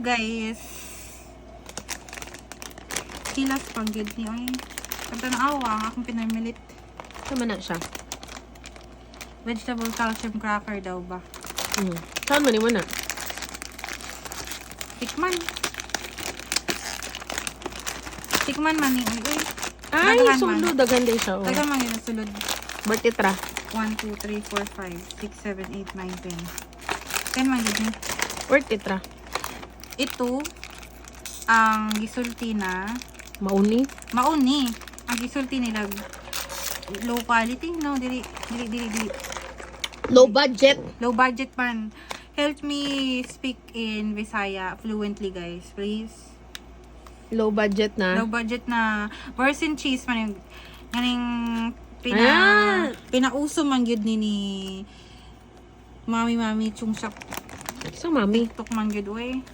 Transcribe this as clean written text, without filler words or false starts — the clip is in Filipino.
Guys, kilas pag gid ni ay. Katanawa akong pinamilit. Tama na siya. Vegetable calcium cracker daw ba? Saan man na? Tikman. Tikman man ni ay. Ay, Daghan man. sulo. Daghan din siya. Oh. Taga man yun sulod. Bertitra. 1, 2, 3, 4, 5, 6, 7, 8, 9, 10. 10 man yun eh. Bertitra. Ito, ang gisulti na Mauni. mauni. Ang gisulti nila low quality, no? Dili. Low budget. Low budget man. Help me speak in Visaya fluently, guys. Please. Low budget na. Low budget na. Version cheese man yung ganing pinauso man yun ni Mami Chungsak. Sa mami. Tuk man yun, wey.